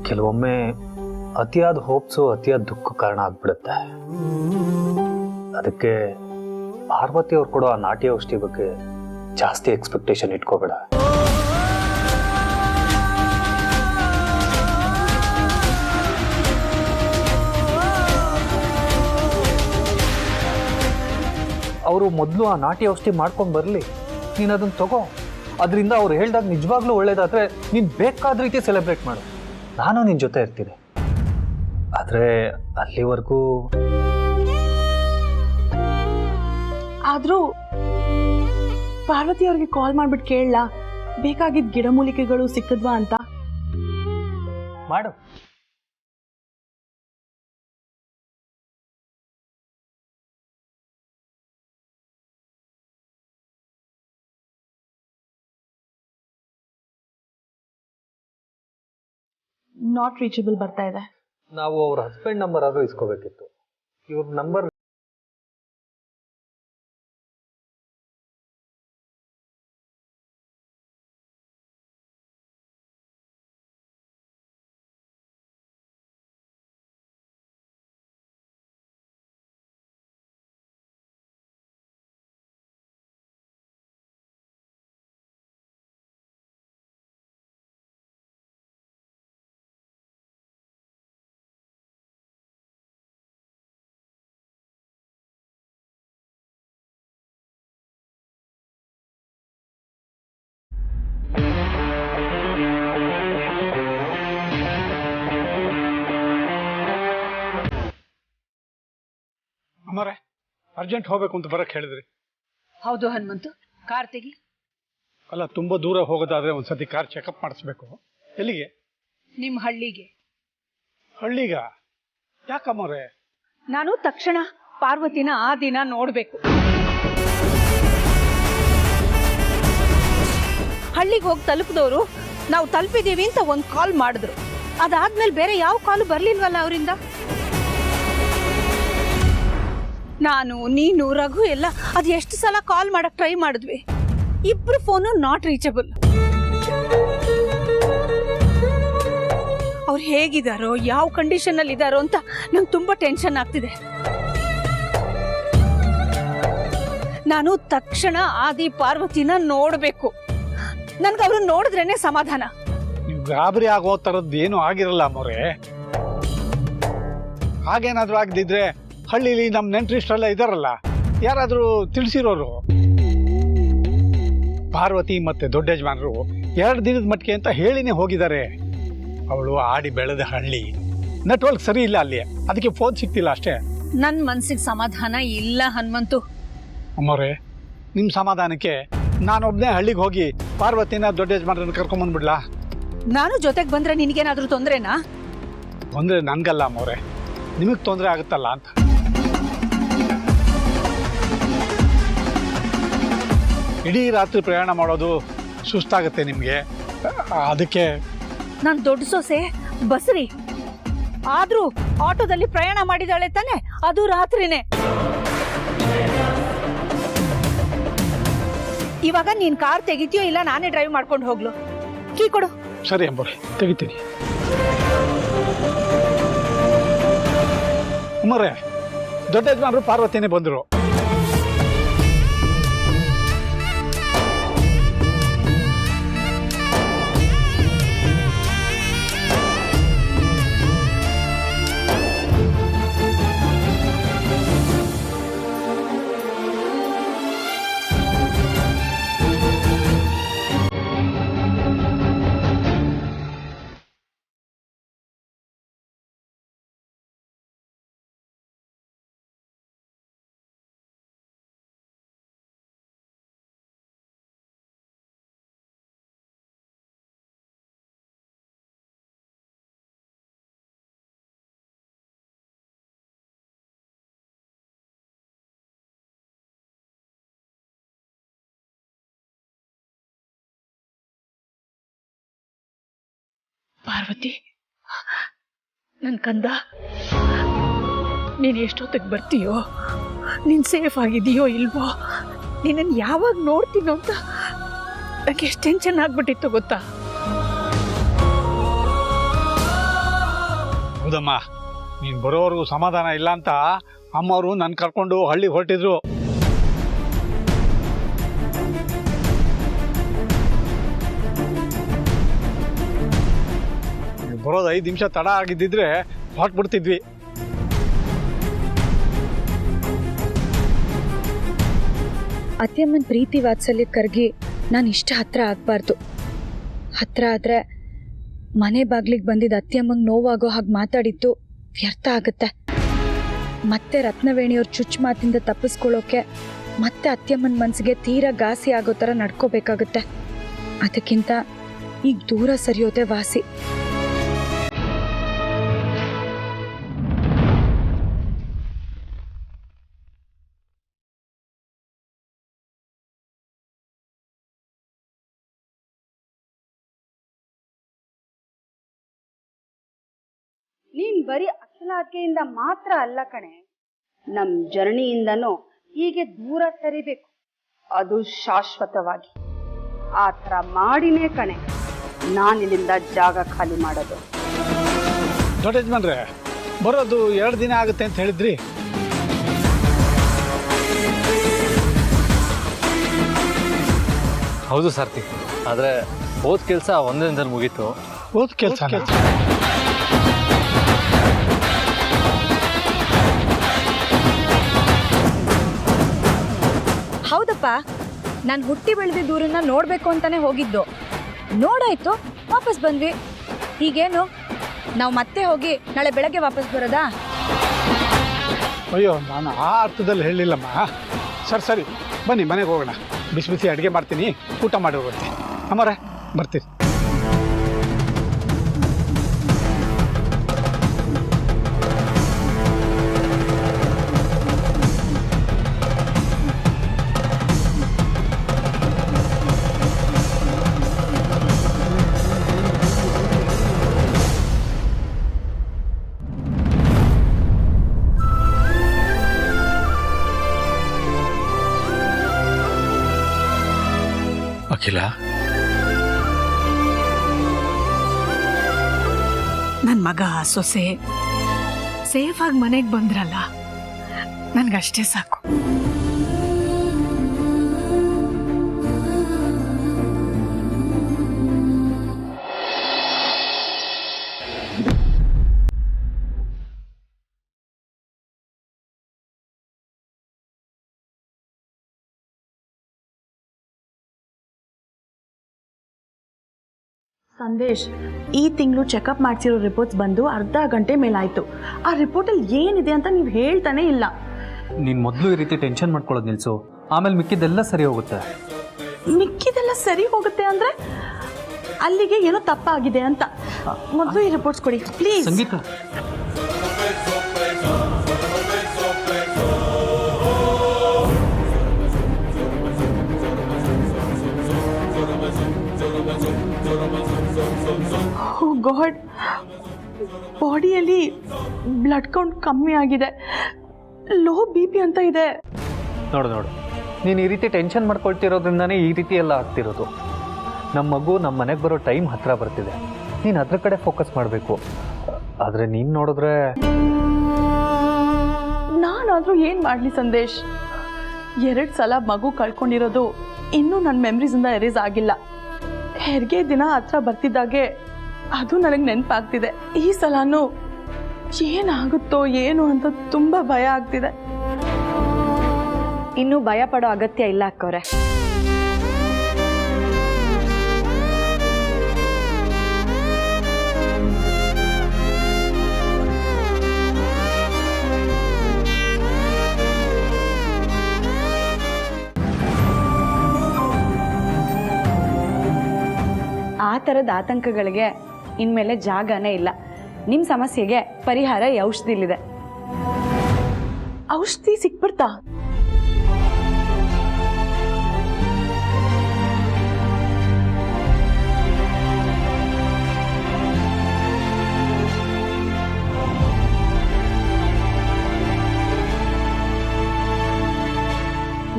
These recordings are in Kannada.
ಕೆಲವೊಮ್ಮೆ ಅತಿಯಾದ ಹೋಪ್ಸು ಅತಿಯಾದ ದುಃಖ ಕಾರಣ ಆಗ್ಬಿಡುತ್ತೆ. ಅದಕ್ಕೆ ಪಾರ್ವತಿ ಅವ್ರು ಕೊಡೋ ಆ ನಾಟಿ ಔಷಧಿ ಬಗ್ಗೆ ಜಾಸ್ತಿ ಎಕ್ಸ್ಪೆಕ್ಟೇಷನ್ ಇಟ್ಕೋಬೇಡ. ಅವರು ಮೊದಲು ಆ ನಾಟಿ ಔಷಧಿ ಮಾಡ್ಕೊಂಡು ಬರಲಿ, ನೀನು ಅದನ್ನು ತಗೋ. ಅದರಿಂದ ಅವ್ರು ಹೇಳ್ದಾಗ ನಿಜವಾಗ್ಲೂ ಒಳ್ಳೇದಾದ್ರೆ ನೀನು ಬೇಕಾದ ರೀತಿ ಸೆಲೆಬ್ರೇಟ್ ಮಾಡು. ನಾನು ನಿನ್ನ ಜೊತೆ ಇರ್ತೀನಿ. ಆದರೆ ಅಲ್ಲಿವರೆಗೂ ಆದರೂ ಪಾರ್ವತಿ ಅವ್ರಿಗೆ ಕಾಲ್ ಮಾಡ್ಬಿಟ್ಟು ಕೇಳಲ್ಲ ಬೇಕಾಗಿದ್ದ ಗಿಡಮೂಲಿಕೆಗಳು ಸಿಕ್ಕಿದ್ವಾ ಅಂತ. ಮಾಡು. ನಾಟ್ ರೀಚಬಲ್ ಬರ್ತಾ ಇದೆ. ನಾವು ಅವ್ರ ಹಸ್ಬೆಂಡ್ ನಂಬರ್ ಆದ್ರೂ ಇಸ್ಕೋಬೇಕಿತ್ತು. ಇವ್ರ ನಂಬರ್ ಅಮ್ಮರೇ, ಅರ್ಜೆಂಟ್ ಹೋಗ್ಬೇಕು ಅಂತ ಬರಕ್ಕೆ ಹೇಳಿದ್ರಿ. ಹೌದು ಹನುಮಂತು, ಕಾರ್ ತೆಗಿ. ಅಲ್ಲ, ತುಂಬಾ ದೂರ ಹೋಗೋದಾದ್ರೆ ಒಂದ್ಸತಿ ಕಾರ್ ಚೆಕಪ್ ಮಾಡಿಸ್ಬೇಕು. ಎಲ್ಲಿಗೆ? ನಿಮ್ಮ ಹಳ್ಳಿಗೆ. ಹಳ್ಳಿಗ? ಯಾಕಮ್ಮರೇ? ನಾನು ತಕ್ಷಣ ಪಾರ್ವತಿನ ಆ ದಿನ ನೋಡ್ಬೇಕು. ಹಳ್ಳಿಗೆ ಹೋಗಿ ತಲುಪಿದವರು ನಾವು ತಲುಪಿದೀವಿ ಅಂತ ಒಂದು ಕಾಲ್ ಮಾಡಿದ್ರು. ಅದಾದ್ಮೇಲೆ ಬೇರೆ ಯಾವ ಕಾಲು ಬರ್ಲಿಲ್ವಲ್ಲ ಅವರಿಂದ. ನಾನು, ನೀನು, ರಘು ಎಲ್ಲ ಅದು ಎಷ್ಟು ಸಲ ಕಾಲ್ ಮಾಡಕ್ ಟ್ರೈ ಮಾಡಿದ್ವಿ. ಇಬ್ರು ಫೋನು ನಾಟ್ ರೀಚಬಲ್. ಅವ್ರು ಹೇಗಿದಾರೋ, ಯಾವ ಕಂಡೀಷನ್ ಅಲ್ಲಿ ಇದಾರೋ ಅಂತ ನಂಗೆ ತುಂಬಾ ಟೆನ್ಷನ್ ಆಗ್ತಿದೆ. ನಾನು ತಕ್ಷಣ ಆದಿ ಪಾರ್ವತಿನ ನೋಡ್ಬೇಕು. ನನ್ಗೆ ಅವ್ರನ್ನ ನೋಡಿದ್ರೇನೆ ಸಮಾಧಾನ. ನೀವು ಗಾಬರಿ ಆಗೋ ತರದ್ದು ಏನು ಆಗಿರಲ್ಲ ಅಮ್ಮರೇ. ಹಾಗೇನಾದ್ರೂ ಆಗದಿದ್ರೆ ಹಳ್ಳಿಲಿ ನಮ್ಮ ನೆಂಟರಿಷ್ಟರೆಲ್ಲ ಇದಾರಲ್ಲ, ಯಾರಾದ್ರೂ ತಿಳಿಸಿರೋರು. ಪಾರ್ವತಿ ಮತ್ತೆ ದೊಡ್ಡ ಯಜಮಾನರು 2 ದಿನದ ಮಟ್ಟಿಗೆ ಅಂತ ಹೇಳಿನೇ ಹೋಗಿದ್ದಾರೆ. ಅವಳು ಆಡಿ ಬೆಳೆದ ಹಳ್ಳಿ, ನೆಟ್ವರ್ಕ್ ಸರಿ ಇಲ್ಲ ಅಲ್ಲಿ, ಅದಕ್ಕೆ ಫೋನ್ ಸಿಗ್ತಿಲ್ಲ ಅಷ್ಟೇ. ನನ್ ಮನ್ಸಿಗೆ ಸಮಾಧಾನ ಇಲ್ಲ ಹನುಮಂತು. ಅಮ್ಮರೇ, ನಿಮ್ಮ ಸಮಾಧಾನಕ್ಕೆ ನಾನೊಬ್ನೇ ಹಳ್ಳಿಗೆ ಹೋಗಿ ಪಾರ್ವತಿನ ದೊಡ್ಡ ಯಜಮಾನರನ್ನ ಕರ್ಕೊಂಬಂದ್ಬಿಡ್ಲಾ? ನಾನು ಜೊತೆಗೆ ಬಂದ್ರೆ ನಿನಗೇನಾದ್ರೂ ತೊಂದ್ರೆನಾ? ತೊಂದರೆ ನನ್ಗಲ್ಲ ಅಮ್ಮವ್ರೆ, ನಿಮಗ್ ತೊಂದರೆ ಆಗುತ್ತಲ್ಲ ಅಂತ. ಇಡೀ ರಾತ್ರಿ ಪ್ರಯಾಣ ಮಾಡೋದು ಸುಸ್ತಾಗುತ್ತೆ ನಿಮ್ಗೆ, ಅದಕ್ಕೆ. ನಾನ್ ದೊಡ್ಡ ಸೊಸೆ ಬಸ್ರಿ, ಆದ್ರೂ ಆಟೋದಲ್ಲಿ ಪ್ರಯಾಣ ಮಾಡಿದಾಳೆ ತಾನೆ, ಅದು ರಾತ್ರಿನೇ. ಇವಾಗ ನೀನ್ ಕಾರ್ ತೆಗಿತೀಯೋ ಇಲ್ಲ ನಾನೇ ಡ್ರೈವ್ ಮಾಡ್ಕೊಂಡು ಹೋಗ್ಲು? ಕೀ ಕೊಡು. ಸರಿ ಅಂಬೋರೆ, ತೆಗಿತೀನಿ. ಅಮ್ಮರೇ, ದೊಡ್ಡ ಯಜಮಾನರು ಪಾರ್ವತಿನೇ ಬಂದರು. ಪಾರ್ವತಿ, ನನ್ ಕಂದ, ನೀನ್ ಎಷ್ಟೊತ್ತಿಗೆ ಬರ್ತೀಯೋ, ನೀನ್ ಸೇಫ್ ಆಗಿದೆಯೋ ಇಲ್ವೋ, ನಿನ್ನನ್ನು ಯಾವಾಗ ನೋಡ್ತೀನೋ ಅಂತ ನಂಗೆ ಎಷ್ಟು ಟೆನ್ಷನ್ ಆಗ್ಬಿಟ್ಟಿತ್ತು ಗೊತ್ತಾ? ಹೌದಮ್ಮ, ನೀನು ಬರೋವರೆಗೂ ಸಮಾಧಾನ ಇಲ್ಲ ಅಂತ ಅಮ್ಮವರು ನನ್ನ ಕರ್ಕೊಂಡು ಹಳ್ಳಿಗೆ ಹೊರಟಿದ್ರು. ಬರೋದು 5 ನಿಮಿಷ ತಡ ಆಗಿದ್ದಿದ್ರೆ ಹೊರಟ್ಬಿಡ್ತಿದ್ವಿ. ಅತ್ಯಮ್ಮನ ಪ್ರೀತಿ ವಾತ್ಸಲ್ಯ ಕರಗಿ ನಾನು ಇಷ್ಟ ಹತ್ರ ಆಗಬಾರ್ದು. ಹತ್ರ ಆದರೆ ಮನೆ ಬಾಗ್ಲಿಗೆ ಬಂದಿದ್ದ ಅತ್ಯಮ್ಮಂಗೆ ನೋವಾಗೋ ಹಾಗೆ ಮಾತಾಡಿದ್ದು ವ್ಯರ್ಥ ಆಗುತ್ತೆ. ಮತ್ತೆ ರತ್ನವೇಣಿಯವ್ರ ಚುಚ್ಚು ಮಾತಿಂದ ತಪ್ಪಿಸ್ಕೊಳ್ಳೋಕೆ ಮತ್ತೆ ಅತ್ಯಮ್ಮನ ಮನಸ್ಸಿಗೆ ತೀರಾ ಘಾಸಿ ಆಗೋ ಥರ ನಡ್ಕೋಬೇಕಾಗುತ್ತೆ. ಅದಕ್ಕಿಂತ ಈಗ ದೂರ ಸರಿಯೋದೆ ವಾಸಿ. ನೀನ್ ಬರೀ ಅಚ್ಚಲಾಕೆಯಿಂದ ಮಾತ್ರ ಅಲ್ಲ ಕಣೆ, ನಮ್ ಜರ್ನಿಯಿಂದನೂ ಹೀಗೆ ದೂರ ಸರಿಬೇಕು, ಅದು ಶಾಶ್ವತವಾಗಿ. ಆ ಥರ ಮಾಡಿನೇ ಕಣೆ ನಾನಿಲ್ಲಿಂದ ಜಾಗ ಖಾಲಿ ಮಾಡೋದು. ದೊಡ್ಡ ಯಜಮಾನ್ರೆ, ಬರೋದು 2 ದಿನ ಆಗುತ್ತೆ ಅಂತ ಹೇಳಿದ್ರಿ. ಹೌದು ಸಾರ್ಥಿ, ಆದರೆ ಹೋದ ಕೆಲಸ ಒಂದೇ ದಿನದಲ್ಲಿ ಮುಗೀತು. ಹೋದ ಕೆಲಸ ಹೌದಪ್ಪ, ನಾನು ಹುಟ್ಟಿ ಬೆಳೆದಿದ್ದ ಊರನ್ನ ನೋಡಬೇಕು ಅಂತಾನೆ ಹೋಗಿದ್ದು. ನೋಡಾಯ್ತು, ವಾಪಸ್ ಬಂದ್ವಿ. ಈಗೇನು ನಾವು ಮತ್ತೆ ಹೋಗಿ ನಾಳೆ ಬೆಳಗ್ಗೆ ವಾಪಸ್ ಬರೋದಾ? ಅಯ್ಯೋ, ನಾನು ಆ ಅರ್ಥದಲ್ಲಿ ಹೇಳಿಲ್ಲಮ್ಮ. ಸರಿ ಬನ್ನಿ, ಮನೆಗೆ ಹೋಗೋಣ. ಬಿಸಿ ಬಿಸಿ ಅಡುಗೆ ಮಾಡ್ತೀನಿ, ಊಟ ಮಾಡಿ ಹೋಗುತ್ತೆ. ಅಮ್ಮರೇ, ಬರ್ತೀರಿ. ಅಖಿಲ, ನನ್ನ ಮಗ ಸೊಸೆ ಸೇಫ್ ಆಗಿ ಮನೆಗೆ ಬಂದ್ರಲ್ಲ, ನನ್ಗಷ್ಟೇ ಸಾಕು. ಸಂದೇಶ್, ಈ ತಿಂಗಳು ಚೆಕಪ್ ಮಾಡಿಸಿರೋ ರಿಪೋರ್ಟ್ಸ್ ಬಂದು ಅರ್ಧ ಗಂಟೆ ಮೇಲಾಯಿತು. ಆ ರಿಪೋರ್ಟಲ್ಲಿ ಏನಿದೆ ಅಂತ ನೀವು ಹೇಳ್ತಾನೆ ಇಲ್ಲ. ನೀನು ಮೊದಲು ಈ ರೀತಿ ಟೆನ್ಷನ್ ಮಾಡ್ಕೊಳ್ಳೋದು ನಿಲ್ಸು, ಆಮೇಲೆ ಮಿಕ್ಕಿದ್ದೆಲ್ಲ ಸರಿ ಹೋಗುತ್ತೆ. ಮಿಕ್ಕಿದೆಲ್ಲ ಸರಿ ಹೋಗುತ್ತೆ ಅಂದರೆ ಅಲ್ಲಿಗೆ ಏನೋ ತಪ್ಪಾಗಿದೆ ಅಂತ. ಮೊದಲು ಈ ರಿಪೋರ್ಟ್ಸ್ ಕೊಡಿ ಪ್ಲೀಸ್. ಸಂಗೀತ, ಓ ಗಾಡ್, ಬಾಡಿಯಲ್ಲಿ ಬ್ಲಡ್ ಕೌಂಟ್ ಕಮ್ಮಿ ಆಗಿದೆ, ಲೋ BP ಅಂತ ಇದೆ. ನೋಡು ನೀನು ಈ ರೀತಿ ಟೆನ್ಷನ್ ಮಾಡ್ಕೊಳ್ತಿರೋದ್ರಿಂದಾನೇ ಈ ರೀತಿ ಎಲ್ಲ ಆಗ್ತಿರೋದು. ನಮ್ಮ ಮಗು ನಮ್ಮ ಮನೆಗೆ ಬರೋ ಟೈಮ್ ಹತ್ರ ಬರ್ತಿದೆ. ನೀನು ಅದ್ರ ಕಡೆ ಫೋಕಸ್ ಮಾಡಬೇಕು. ಆದರೆ ನೀನು ನೋಡಿದ್ರೆ ನಾನಾದರೂ ಏನು ಮಾಡಲಿ ಸಂದೇಶ್? 2 ಸಲ ಮಗು ಕಳ್ಕೊಂಡಿರೋದು ಇನ್ನೂ ನನ್ನ ಮೆಮ್ರೀಸಿಂದ ಎರೇಸ್ ಆಗಿಲ್ಲ. ಹೆರಿಗೆ ದಿನ ಹತ್ರ ಬರ್ತಿದ್ದಾಗೆ ಅದು ನನಗೆ ನೆನಪಾಗ್ತಿದೆ. ಈ ಸಲನೂ ಏನಾಗುತ್ತೋ ಏನು ಅಂತ ತುಂಬ ಭಯ ಆಗ್ತಿದೆ. ಇನ್ನೂ ಭಯ ಪಡೋ ಅಗತ್ಯ ಇಲ್ಲ ಅಕ್ಕವ್ರೆ. ಆ ಥರದ ಆತಂಕಗಳಿಗೆ ಇನ್ಮೇಲೆ ಜಾಗನೇ ಇಲ್ಲ. ನಿಮ್ಮ ಸಮಸ್ಯೆಗೆ ಪರಿಹಾರ ಈ ಔಷಧಿಲಿದೆ. ಔಷಧಿ ಸಿಕ್ಬಿಡ್ತಾ?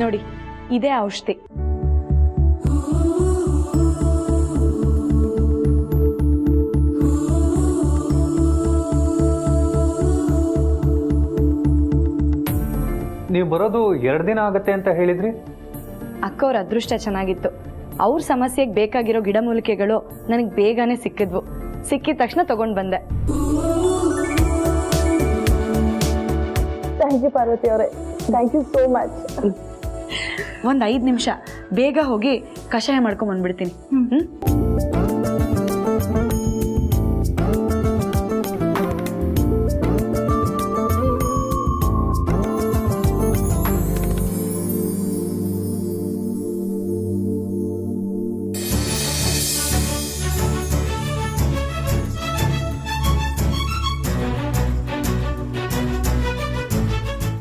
ನೋಡಿ, ಇದೇ ಔಷಧಿ. ನೀವು ಬರೋದು 2 ದಿನ ಆಗತ್ತೆ ಅಂತ ಹೇಳಿದ್ರಿ. ಅಕ್ಕವ್ರ ಅದೃಷ್ಟ ಚೆನ್ನಾಗಿತ್ತು. ಅವ್ರ ಸಮಸ್ಯೆಗೆ ಬೇಕಾಗಿರೋ ಗಿಡಮೂಲಿಕೆಗಳು ನನಗೆ ಬೇಗನೆ ಸಿಕ್ಕಿದ್ವು. ಸಿಕ್ಕಿದ ತಕ್ಷಣ ತಗೊಂಡು ಬಂದೆ. ಥ್ಯಾಂಕ್ ಯು ಪಾರ್ವತಿ ಅವರೇ, ಥ್ಯಾಂಕ್ ಯು ಸೋ ಮಚ್. ಒಂದು 5 ನಿಮಿಷ ಬೇಗ ಹೋಗಿ ಕಷಾಯ ಮಾಡ್ಕೊಂಡ್ ಬಂದ್ಬಿಡ್ತೀನಿ.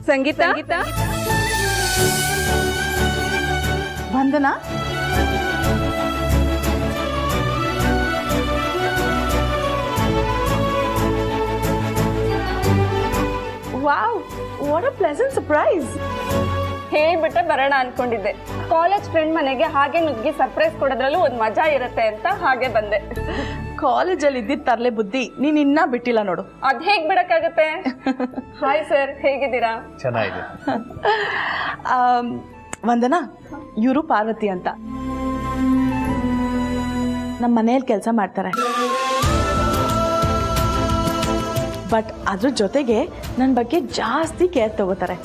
Sangeetha Vandana, wow, what a pleasant surprise. ಹೇಳ್ಬಿಟ್ಟೆ ಬರೋಣ ಅನ್ಕೊಂಡಿದ್ದೆ. ಕಾಲೇಜ್ ಫ್ರೆಂಡ್ ಮನೆಗೆ ಹಾಗೆ ನುಗ್ಗಿ ಸರ್ಪ್ರೈಸ್ ಕೊಡೋದ್ರಲ್ಲೂ ಒಂದು ಮಜಾ ಇರುತ್ತೆ ಅಂತ ಹಾಗೆ ಬಂದೆ. ಕಾಲೇಜಲ್ಲಿ ಇದ್ದಿದ್ದ ತರಲೆ ಬುದ್ಧಿ ನೀನ್ ಇನ್ನ ಬಿಟ್ಟಿಲ್ಲ ನೋಡು. ಅದ್ ಹೇಗ್ ಬಿಡಕ್ಕಾಗತ್ತೆ? ಹಾಯ್ ಸರ್, ಹೇಗಿದ್ದೀರಾ? ಚೆನ್ನಾಗಿದೆ. ವಂದನಾ, ಇವರು ಪಾರ್ವತಿ ಅಂತ ನಮ್ಮ ಮನೆಯಲ್ಲಿ ಕೆಲಸ ಮಾಡ್ತಾರೆ. ಬಟ್ ಅದ್ರ ಜೊತೆಗೆ ನನ್ನ ಬಗ್ಗೆ ಜಾಸ್ತಿ ಕೇರ್ ತಗೋತಾರೆ.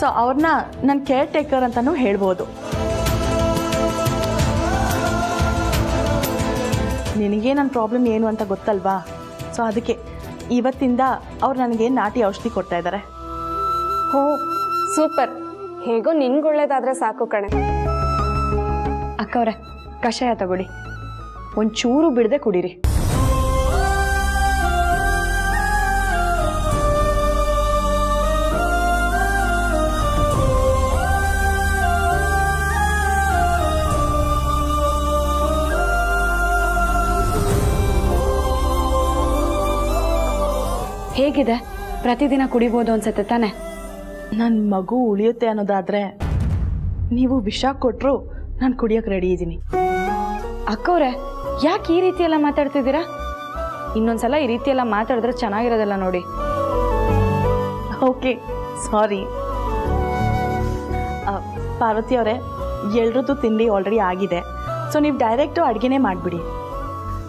ಸೊ ಅವ್ರನ್ನ ನನ್ನ ಕೇರ್ ಟೇಕರ್ ಅಂತಾನೂ ಹೇಳ್ಬೋದು. ನಿನಗೆ ನನ್ನ ಪ್ರಾಬ್ಲಮ್ ಏನು ಅಂತ ಗೊತ್ತಲ್ವಾ? ಸೊ ಅದಕ್ಕೆ ಇವತ್ತಿಂದ ಅವ್ರು ನನಗೆ ನಾಟಿ ಔಷಧಿ ಕೊಡ್ತಾ ಇದ್ದಾರೆ. ಓ ಸೂಪರ್. ಹೇಗೋ ನಿನ್ಗೊಳ್ಳೇದಾದ್ರೆ ಸಾಕು ಕಣೆ. ಅಕ್ಕವ್ರೆ, ಕಷಾಯ ತಗೊಳ್ಳಿ. ಒಂಚೂರು ಬಿಡದೆ ಕುಡೀರಿ. ಹೇಗಿದೆ? ಪ್ರತಿದಿನ ಕುಡಿಬೋದು ಅನ್ಸತ್ತೆ ತಾನೆ? ನನ್ನ ಮಗು ಉಳಿಯುತ್ತೆ ಅನ್ನೋದಾದ್ರೆ ನೀವು ವಿಷ ಕೊಟ್ಟರು ನಾನು ಕುಡಿಯೋಕೆ ರೆಡಿ ಇದ್ದೀನಿ. ಅಕ್ಕವ್ರೆ, ಯಾಕೆ ಈ ರೀತಿ ಎಲ್ಲ ಮಾತಾಡ್ತಿದ್ದೀರಾ? ಇನ್ನೊಂದ್ಸಲ ಈ ರೀತಿ ಎಲ್ಲ ಮಾತಾಡಿದ್ರೆ ಚೆನ್ನಾಗಿರೋದಲ್ಲ ನೋಡಿ. ಓಕೆ, ಸಾರಿ. ಪಾರ್ವತಿ ಅವರೇ, ಎಲ್ರದ್ದು ತಿಂಡಿ ಆಲ್ರೆಡಿ ಆಗಿದೆ. ಸೊ ನೀವು ಡೈರೆಕ್ಟು ಅಡುಗೆನೇ ಮಾಡಿಬಿಡಿ.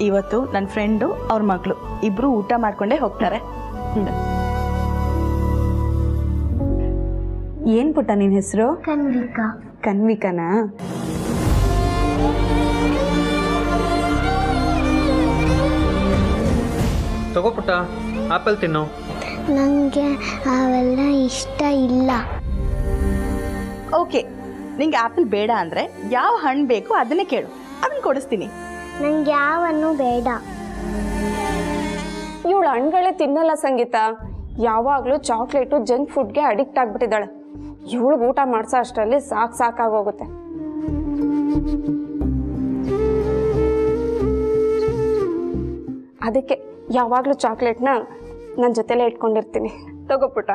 ಇವತ್ತು ನನ್ನ ಫ್ರೆಂಡು ಅವ್ರ ಮಗಳು ಇಬ್ಬರು ಊಟ ಮಾಡ್ಕೊಂಡೇ ಹೋಗ್ತಾರೆ. ಏನ್ ಪುಟ್ಟ ನಿನ್ ಹೆಸರು? ಕನ್ವಿಕಾ. ಕನ್ವಿಕನಾ? ತಗೋ ಪುಟ್ಟ, ಆಪಲ್ ತಿನ್ನು. ನನಗೆ ಅವೆಲ್ಲ ಇಷ್ಟ ಇಲ್ಲ. ಓಕೆ, ನಿಂಗೆ ಆ್ಯಪಲ್ ಬೇಡ ಅಂದರೆ ಯಾವ ಹಣ್ಣು ಬೇಕು ಅದನ್ನೇ ಕೇಳು, ಅದನ್ನು ಕೊಡಿಸ್ತೀನಿ. ನಂಗೆ ಯಾವನ್ನು ಬೇಡ. ಇವಳು ಹಣ್ಗಳೇ ತಿನ್ನಲ್ಲ ಸಂಗೀತ. ಯಾವಾಗಲೂ ಚಾಕ್ಲೇಟು ಜಂಕ್ ಫುಡ್ಗೆ ಅಡಿಕ್ಟ್ ಆಗ್ಬಿಟ್ಟಿದ್ದಾಳೆ. ಇವಳಿಗೆ ಊಟ ಮಾಡ್ಸೋ ಅಷ್ಟರಲ್ಲಿ ಸಾಕಾಗೋಗುತ್ತೆ. ಅದಕ್ಕೆ ಯಾವಾಗಲೂ ಚಾಕ್ಲೇಟ್ನ ನನ್ನ ಜೊತೆಲೇ ಇಟ್ಕೊಂಡಿರ್ತೀನಿ. ತಗೋ ಪುಟ್ಟ.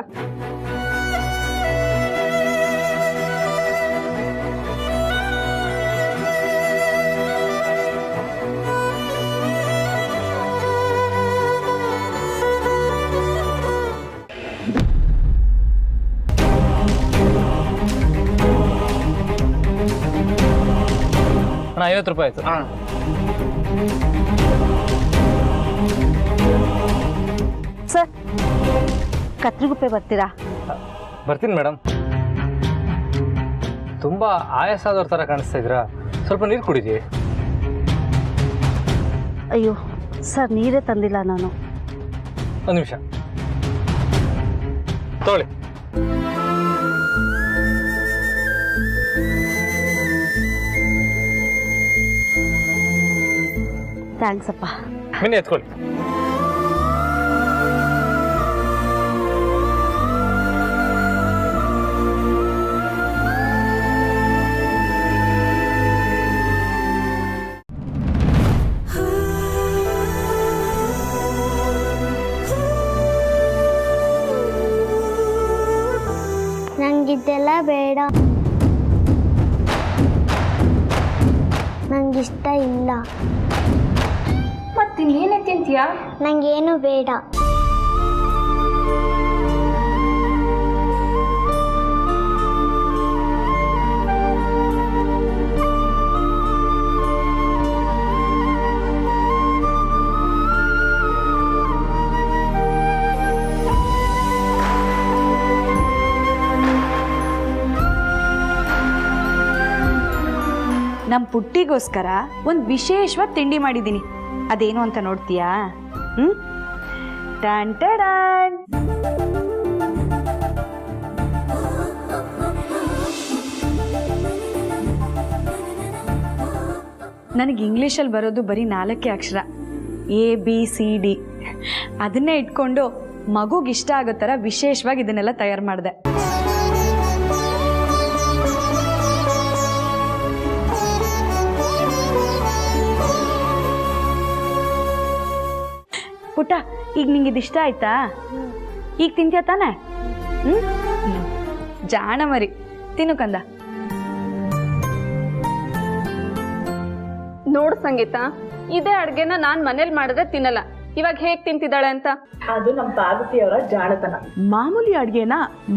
ಅಣ್ಣ 50 ರೂಪಾಯಿ ಆಯ್ತು. ಸರ್, ಕತ್ರಿಗುಪ್ಪೆ ಬರ್ತೀರಾ? ಬರ್ತೀನಿ ಮೇಡಮ್. ತುಂಬಾ ಆಯಾಸ ಆದವ್ರ ಥರ ಕಾಣಿಸ್ತಾ ಇದ್ದೀರಾ, ಸ್ವಲ್ಪ ನೀರು ಕುಡಿದಿ. ಅಯ್ಯೋ ಸರ್, ನೀರೇ ತಂದಿಲ್ಲ ನಾನು. ಒಂದು ನಿಮಿಷ ತಗೊಳ್ಳಿ. ಥ್ಯಾಂಕ್ಸ್ ಅಪ್ಪ. ಬನ್ನಿ ಎತ್ಕೊಳ್ಳಿ. ನಂಗಿದ್ದೆಲ್ಲ ಬೇಡ, ನಂಗಿಷ್ಟ ಇಲ್ಲ. ಮತ್ತಿನ್ನೇನೇ ತಿಂತೀಯಾ? ನಂಗೇನು ಬೇಡ. ನಮ್ಮ ಪುಟ್ಟಿಗೋಸ್ಕರ ಒಂದು ವಿಶೇಷವಾದ ತಿಂಡಿ ಮಾಡಿದ್ದೀನಿ. ಅದೇನು ಅಂತ ನೋಡ್ತೀಯಾ? ಟನ್ ಟಡನ್. ನನಗೆ ಇಂಗ್ಲೀಷಲ್ಲಿ ಬರೋದು ಬರೀ 4 ಅಕ್ಷರ, ABCD. ಅದನ್ನೇ ಇಟ್ಕೊಂಡು ಮಗುಗಿಷ್ಟ ಆಗೋ ಥರ ವಿಶೇಷವಾಗಿ ಇದನ್ನೆಲ್ಲ ತಯಾರು ಮಾಡಿದೆ. ಪುಟ್ಟ, ಈಗ ನಿಂಗೆ ಇದಿಷ್ಟ ಆಯ್ತಾ? ಈಗ ತಿಂತೀಯ ತಾನೆ? ಜಾಣ ಮರಿ, ತಿನ್ನು ಕಂದ. ನೋಡು ಸಂಗೀತ, ಇದೇ ಅಡ್ಗೆನ ನಾನ್ ಮನೇಲಿ ಮಾಡಿದ್ರೆ ತಿನ್ನಲ್ಲ. ಇವಾಗ ಹೇಗ್ ತಿಂತಿದ್ದಾಳೆ ಅಂತ. ಅದು ನಮ್ಮ ಪಾರ್ವತಿಯವರ ಜಾಣತನ. ಮಾಮೂಲಿ ಅಡುಗೆನ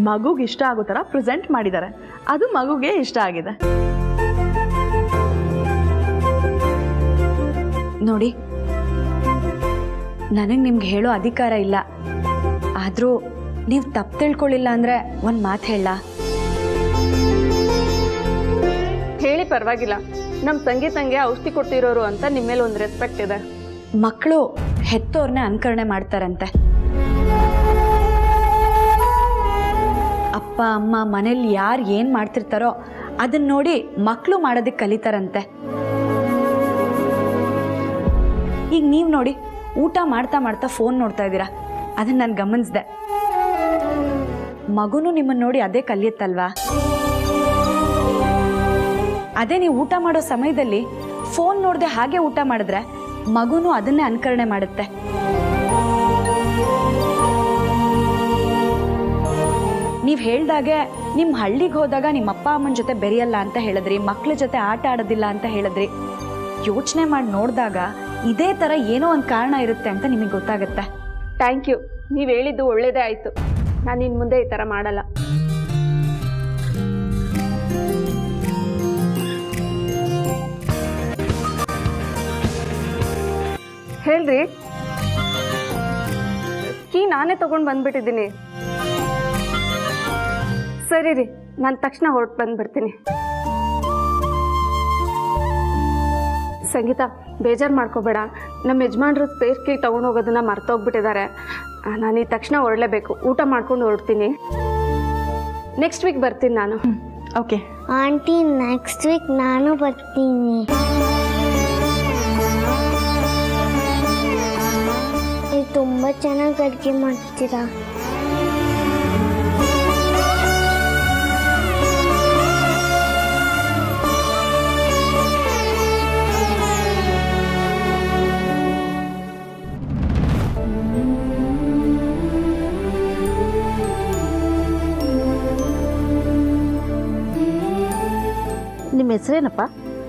ಮಗುಗೆ ಇಷ್ಟ ಆಗೋ ಥರ ಪ್ರೆಸೆಂಟ್ ಮಾಡಿದ್ದಾರೆ. ಅದು ಮಗುಗೆ ಇಷ್ಟ ಆಗಿದೆ. ನೋಡಿ, ನನಗೆ ನಿಮ್ಗೆ ಹೇಳೋ ಅಧಿಕಾರ ಇಲ್ಲ. ಆದರೂ ನೀವು ತಪ್ಪು ತಿಳ್ಕೊಳ್ಳಿಲ್ಲ ಅಂದರೆ ಒಂದು ಮಾತು ಹೇಳ. ಹೇಳಿ, ಪರವಾಗಿಲ್ಲ. ನಮ್ಮ ಸಂಗೀತಂಗೆ ಔಷಧಿ ಕೊಡ್ತಿರೋರು ಅಂತ ನಿಮ್ಮ ಮೇಲೆ ಒಂದು ರೆಸ್ಪೆಕ್ಟ್ ಇದೆ. ಮಕ್ಕಳು ಹೆತ್ತೋರ್ನೇ ಅನುಕರಣೆ ಮಾಡ್ತಾರಂತೆ. ಅಪ್ಪ ಅಮ್ಮ ಮನೇಲಿ ಯಾರು ಏನು ಮಾಡ್ತಿರ್ತಾರೋ ಅದನ್ನ ನೋಡಿ ಮಕ್ಕಳು ಮಾಡೋದಕ್ಕೆ ಕಲಿತಾರಂತೆ. ಈಗ ನೀವು ನೋಡಿ, ಊಟ ಮಾಡ್ತಾ ಮಾಡ್ತಾ ಫೋನ್ ನೋಡ್ತಾ ಇದ್ದೀರಾ. ಅದನ್ನ ನಾನು ಗಮನಿಸಿದೆ. ಮಗುನು ನಿಮ್ಮನ್ನು ನೋಡಿ ಅದೇ ಕಲಿಯುತ್ತಲ್ವಾ? ಅದೇ ನೀವು ಊಟ ಮಾಡೋ ಸಮಯದಲ್ಲಿ ಫೋನ್ ನೋಡದೆ ಹಾಗೆ ಊಟ ಮಾಡಿದ್ರೆ ಮಗುನು ಅದನ್ನೇ ಅನುಕರಣೆ ಮಾಡುತ್ತೆ. ನೀವು ಹೇಳ್ದಾಗೆ ನಿಮ್ಮ ಹಳ್ಳಿಗೆ ಹೋದಾಗ ನಿಮ್ಮ ಅಪ್ಪ ಅಮ್ಮನ ಜೊತೆ ಬೆರೆಯಲ್ಲ ಅಂತ ಹೇಳಿದ್ರಿ, ಮಕ್ಕಳ ಜೊತೆ ಆಟ ಆಡೋದಿಲ್ಲ ಅಂತ ಹೇಳಿದ್ರಿ. ಯೋಚನೆ ಮಾಡಿ ನೋಡಿದಾಗ ಇದೇ ಥರ ಏನೋ ಒಂದು ಕಾರಣ ಇರುತ್ತೆ ಅಂತ ನಿಮಗೆ ಗೊತ್ತಾಗುತ್ತೆ. Thank you. ನೀವು ಹೇಳಿದ್ದು ಒಳ್ಳೇದೇ ಆಯಿತು. ನಾನು ಇನ್ನು ಮುಂದೆ ಈ ಥರ ಮಾಡಲ್ಲ. ಹೇಳ್ರಿ. ಕೀ ನಾನೇ ತಗೊಂಡು ಬಂದ್ಬಿಟ್ಟಿದ್ದೀನಿ. ಸರಿ ರೀ, ನಾನು ತಕ್ಷಣ ಹೊರಟು ಬಂದ್ಬಿಡ್ತೀನಿ. ಸಂಗೀತ, ಬೇಜಾರು ಮಾಡ್ಕೋಬೇಡ. ನಮ್ಮ ಯಜಮಾನ್ರು ಸ್ಪೇರ್ ಕೀ ತೊಗೊಂಡೋಗೋದನ್ನ ಮರ್ತೋಗ್ಬಿಟ್ಟಿದ್ದಾರೆ. ನಾನು ಈ ತಕ್ಷಣ ಹೊರಡಲೇಬೇಕು. ಊಟ ಮಾಡ್ಕೊಂಡು ಹೊರಡ್ತೀನಿ. ನೆಕ್ಸ್ಟ್ ವೀಕ್ ಬರ್ತೀನಿ ನಾನು. ಓಕೆ ಆಂಟಿ, ನೆಕ್ಸ್ಟ್ ವೀಕ್ ನಾನು ಬರ್ತೀನಿ. ನೀವು ತುಂಬ ಚೆನ್ನಾಗಿ ಅಡುಗೆ ಮಾಡ್ತೀರಾ. ನಿಮ್ಮ ಹೆಸರೇನಪ್ಪ?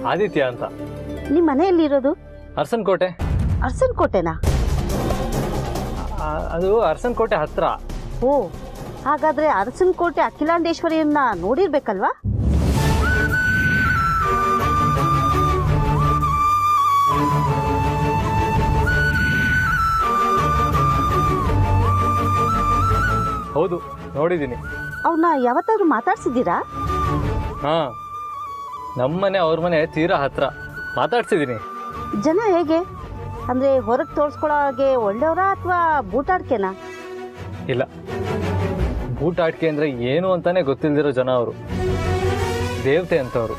ಆದಿತ್ಯ ಅಂತ. ನಿಮ್ಮ ಮನೆಯಲ್ಲಿರೋದು? ಅರಸನಕೋಟೆ. ಅರಸನಕೋಟೆನಾ? ಅದು ಅರಸನಕೋಟೆ ಹತ್ರ. ಓ, ಹಾಗಾದ್ರೆ ಅರಸನಕೋಟೆ ಅಖಿಲಾಂಡೇಶ್ವರಿಯನ್ನ ನೋಡಿರ್ಬೇಕಲ್ವಾ? ಹೌದು, ನೋಡಿದ್ದೀನಿ. ಅವ್ರನ್ನ ಯಾವತ್ತಾದ್ರೂ ಮಾತಾಡ್ಸಿದ್ದೀರಾ? ಹಾ, ನಮ್ಮನೆ ಅವ್ರ ಮನೆ ತೀರಾ ಹತ್ರ. ಮಾತಾಡ್ಸಿದ್ದೀನಿ. ಜನ ಹೇಗೆ? ಅಂದ್ರೆ ಹೊರಗೆ ತೋರಿಸ್ಕೊಳ್ಳೋ ಹಾಗೆ ಒಳ್ಳೆಯವರಾ ಅಥವಾ ಬೂಟಾಡ್ಕೆನಾ? ಇಲ್ಲ, ಬೂಟಾಟಿಕೆ ಅಂದರೆ ಏನು ಅಂತಾನೆ ಗೊತ್ತಿಲ್ದಿರೋ ಜನ ಅವರು. ದೇವತೆ ಅಂತವರು.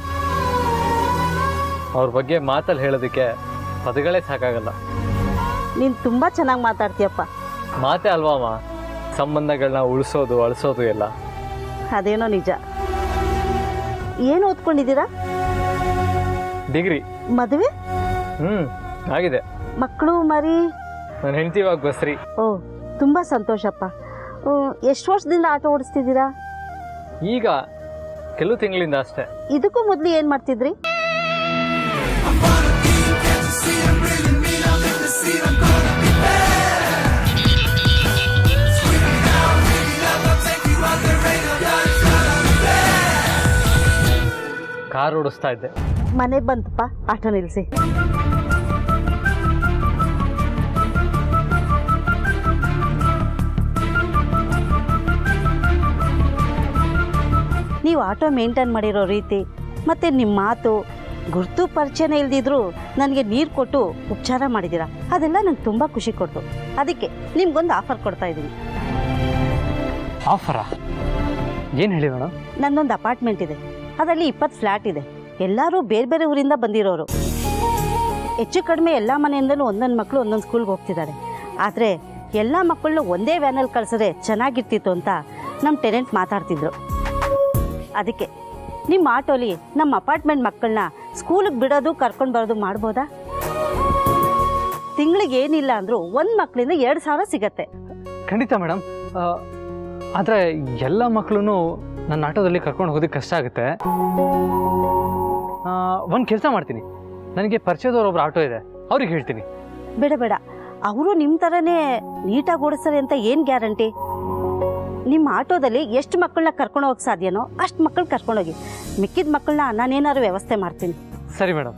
ಅವ್ರ ಬಗ್ಗೆ ಮಾತಲ್ಲಿ ಹೇಳೋದಕ್ಕೆ ಪದಗಳೇ ಸಾಕಾಗಲ್ಲ. ನೀನು ತುಂಬ ಚೆನ್ನಾಗಿ ಮಾತಾಡ್ತೀಯಪ್ಪ. ಮಾತೇ ಅಲ್ವಾಮ್ಮ ಸಂಬಂಧಗಳನ್ನ ಉಳಿಸೋದು ಅಳಿಸೋದು ಎಲ್ಲ. ಅದೇನೋ ನಿಜ. ಏನು ಓದ್ಕೊಂಡಿದ್ದೀರಾ? ಡಿಗ್ರಿ. ಮದುವೆ? ಆಗಿದೆ. ಮಕ್ಕಳು ಮರಿ? ನನ್ನ ಹೆಂಡತಿ ಇವಾಗ ಬಸ್ರಿ. ಓ, ತುಂಬ ಸಂತೋಷಪ್ಪ. ಎಷ್ಟು ವರ್ಷದಿಂದ ಆಟೋ ಓಡಿಸ್ತಿದ್ದೀರಾ? ಈಗ ಕೆಲವು ತಿಂಗಳಿಂದ ಅಷ್ಟೇ. ಇದಕ್ಕೂ ಮೊದಲು ಏನು ಮಾಡ್ತಿದ್ರಿ? ಕಾರ್ ಓಡಿಸ್ತಾ ಇದ್ದೆ. ಮನೆಗೆ ಬಂತಪ್ಪ, ಆಟೋ ನಿಲ್ಲಿಸಿ. ನೀವು ಆಟೋ ಮೇಂಟೈನ್ ಮಾಡಿರೋ ರೀತಿ ಮತ್ತು ನಿಮ್ಮ ಮಾತು ಗುರ್ತು ಪರಿಚಯನೇ ಇಲ್ದಿದ್ರು ನನಗೆ ನೀರು ಕೊಟ್ಟು ಉಪಚಾರ ಮಾಡಿದ್ದೀರಾ, ಅದೆಲ್ಲ ನಂಗೆ ತುಂಬ ಖುಷಿ ಕೊಡ್ತು. ಅದಕ್ಕೆ ನಿಮ್ಗೊಂದು ಆಫರ್ ಕೊಡ್ತಾ ಇದ್ದೀನಿ. ಆಫರಾ? ಏನು ಹೇಳಿ ಮೇಡಮ್? ನನ್ನೊಂದು ಅಪಾರ್ಟ್ಮೆಂಟ್ ಇದೆ, ಅದರಲ್ಲಿ 20 ಫ್ಲ್ಯಾಟ್ ಇದೆ. ಎಲ್ಲರೂ ಬೇರೆ ಬೇರೆ ಊರಿಂದ ಬಂದಿರೋರು. ಹೆಚ್ಚು ಕಡಿಮೆ ಎಲ್ಲ ಮನೆಯಿಂದಲೂ ಒಂದೊಂದು ಮಕ್ಕಳು ಒಂದೊಂದು ಸ್ಕೂಲ್ಗೆ ಹೋಗ್ತಿದ್ದಾರೆ. ಆದರೆ ಎಲ್ಲ ಮಕ್ಕಳನ್ನು ಒಂದೇ ವ್ಯಾನಲ್ಲಿ ಕಳಿಸಿದ್ರೆ ಚೆನ್ನಾಗಿರ್ತಿತ್ತು ಅಂತ ನಮ್ಮ ಟೆನೆಂಟ್ ಮಾತಾಡ್ತಿದ್ರು. ಅದಕ್ಕೆ ನಿಮ್ಮ ಆಟೋಲಿ ನಮ್ಮ ಅಪಾರ್ಟ್ಮೆಂಟ್ ಮಕ್ಕಳನ್ನ ಸ್ಕೂಲಿಗೆ ಬಿಡೋದು ಕರ್ಕೊಂಡು ಬರೋದು ಮಾಡ್ಬೋದಾ? ತಿಂಗಳಿಗೆ ಏನಿಲ್ಲ ಅಂದರೂ ಒಂದು ಮಕ್ಕಳಿಂದ 2,000 ಸಿಗತ್ತೆ. ಖಂಡಿತ ಮೇಡಮ್. ಆದರೆ ಎಲ್ಲ ಮಕ್ಕಳನ್ನು ನನ್ನ ಆಟೋದಲ್ಲಿ ಕರ್ಕೊಂಡು ಹೋಗೋದಕ್ಕೆ ಕಷ್ಟ ಆಗುತ್ತೆ. ಒಂದು ಕೆಲಸ ಮಾಡ್ತೀನಿ, ನನಗೆ ಪರಿಚಯದವ್ರೊಬ್ರು ಆಟೋ ಇದೆ, ಅವ್ರಿಗೆ ಹೇಳ್ತೀನಿ. ಬೇಡ ಬೇಡ, ಅವರು ನಿಮ್ಮ ಥರನೇ ನೀಟಾಗಿ ಓಡಿಸ್ತಾರೆ ಅಂತ ಏನು ಗ್ಯಾರಂಟಿ? ನಿಮ್ಮ ಆಟೋದಲ್ಲಿ ಎಷ್ಟು ಮಕ್ಕಳನ್ನ ಕರ್ಕೊಂಡು ಹೋಗಕ್ಕೆ ಸಾಧ್ಯನೋ ಅಷ್ಟು ಮಕ್ಕಳು ಕರ್ಕೊಂಡೋಗಿ, ಮಿಕ್ಕಿದ ಮಕ್ಕಳನ್ನ ನಾನೇನಾದ್ರು ವ್ಯವಸ್ಥೆ ಮಾಡ್ತೀನಿ. ಸರಿ ಮೇಡಮ್.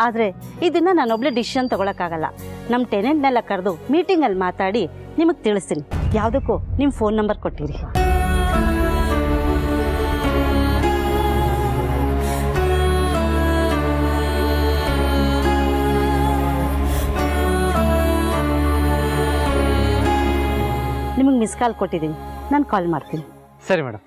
ಆದರೆ ಇದನ್ನು ನಾನೊಬ್ಳೆ ಡಿಸಿಷನ್ ತೊಗೊಳಕ್ಕಾಗಲ್ಲ. ನಮ್ಮ ಟೆನೆಂಟ್ನೆಲ್ಲ ಕರೆದು ಮೀಟಿಂಗಲ್ಲಿ ಮಾತಾಡಿ ನಿಮಗೆ ತಿಳಿಸ್ತೀನಿ. ಯಾವುದಕ್ಕೂ ನಿಮ್ಮ ಫೋನ್ ನಂಬರ್ ಕೊಟ್ಟಿರಿ. ನಿಮಗೆ ಮಿಸ್ ಕಾಲ್ ಕೊಟ್ಟಿದ್ದೀನಿ, ನಾನು ಕಾಲ್ ಮಾಡ್ತೀನಿ. ಸರಿ ಮೇಡಮ್.